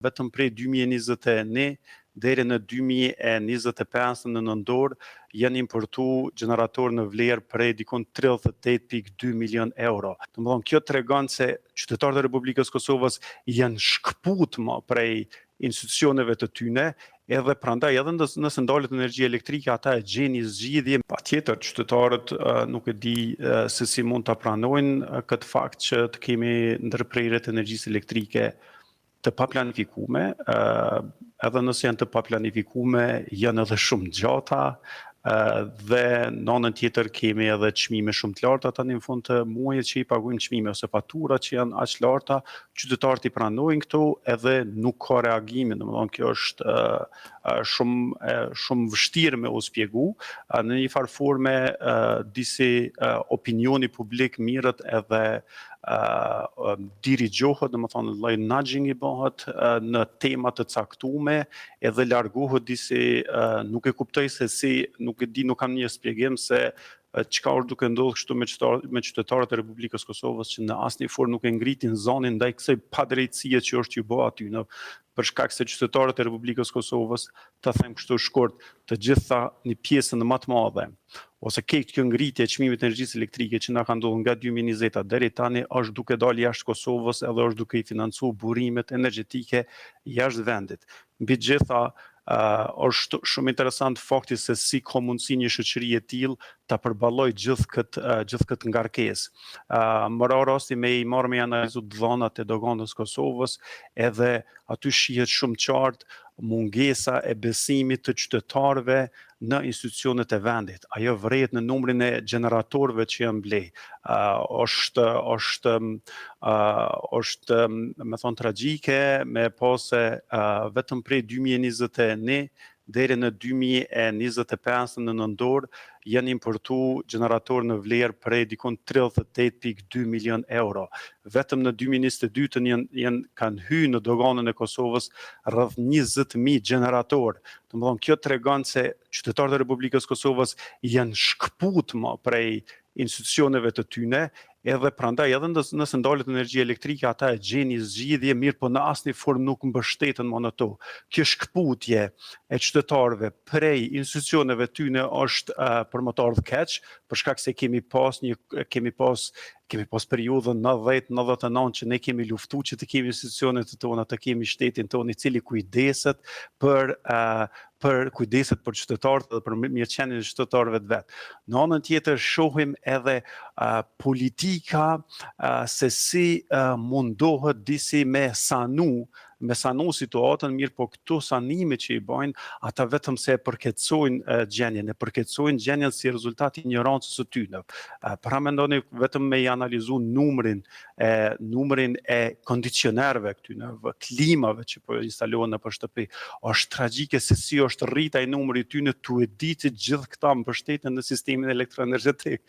vetëm prej 2021 deri në 2025 në nëndor janë importu gjeneratorë në vlerë prej dikon 38,2 milion euro. Domethënë kjo tregon se qytetarët e Republikës Kosovës janë shkput më prej institucioneve të tyne, edhe prandaj edhe nëse ndalet energji elektrike ata e gjeni zgjidhje. Patjetër qytetarët nuk e di se si mund ta pranojnë këtë fakt që të kemi ndërprerje të energjisë elektrike të paplanifikume, edhe nëse janë të paplanifikume, janë edhe shumë gjata, dhe në anën tjetër kemi edhe çmime shumë të larta tani në fund të muajit që i pagujmë çmime ose fatura që janë aq larta, qytetarët i pranojnë këto edhe nuk ka reagime, domethënë kjo është shumë vështirë me u spjegu. Në një farë forme disi opinioni publik mirët edhe dirigjohet, domethënë lloj nudging i bëhet në tema të caktume, edhe largohet disi nuk e kuptoj se si, nuk e di, nuk kam një shpjegim se çka është duke ndodhur kështu me qytetarët e Republikës Kosovës që në asnjë formë nuk e ngritin zonin ndaj kësaj padrejtësie që është ju bë aty në për shkak se qytetarët e Republikës Kosovës, ta them kështu shkurt, të gjitha një pjesën më të madhe ose këtë kjo ngritje e çmimit të energjisë elektrike që na ka ndodhur nga 2020 deri tani është duke dalë jashtë Kosovës edhe është duke i financuar burimet energjetike jashtë vendit. Mbi gjitha është shumë interesant fakti se si ka mundësi një shoqëri e tillë ta përballojë gjithë këtë ngarkesë. Më ra rasti me i marrë me analizu dhënat e doganës Kosovës, edhe aty shihet shumë qartë mungesa e besimit të qytetarëve në institucionet e vendit. Ajo vret në numrin e gjeneratorëve që janë blej. Është me thonë tragjike me pase vetëm prej 2021 deri në 2025 në nëndor janë importu gjeneratorë në vlerë prej dikon 38,2 milion euro. Vetëm në 2022 kanë hyrë në doganën e Kosovës rreth 20.000 gjeneratorë. Domethënë kjo tregon se qytetarët e Republikës Kosovës janë shkput më prej institucioneve të tyne, edhe prandaj edhe nëse ndalet energji elektrike ata e gjeni zgjidhje, mirë po në asnjë formë nuk mbështeten më në to. Kjo shkputje e qytetarëve prej institucioneve tyne është për më të ardhur keq, për shkak se kemi pas periudhën 90-99 që ne kemi luftuar që të kemi institucionet tona, të kemi shtetin tonë i cili kujdeset për qytetarët dhe për mirëqenien e qytetarëve të vet. Në anën tjetër shohim edhe politika se si mundohet disi me sanu situatën, mirë po këto sanime që i bëjnë, ata vetëm se e përkeqësojnë gjenjen si rezultat i ignorancës së tyre. Para mendoni vetëm me i analizu numrin e kondicionerëve këtyre, klimave që po instalohen nëpër shtëpi, është tragjike se si është rrit ai numri i tyre tu e ditë gjithë këta mbështeten në sistemin elektroenergjetik.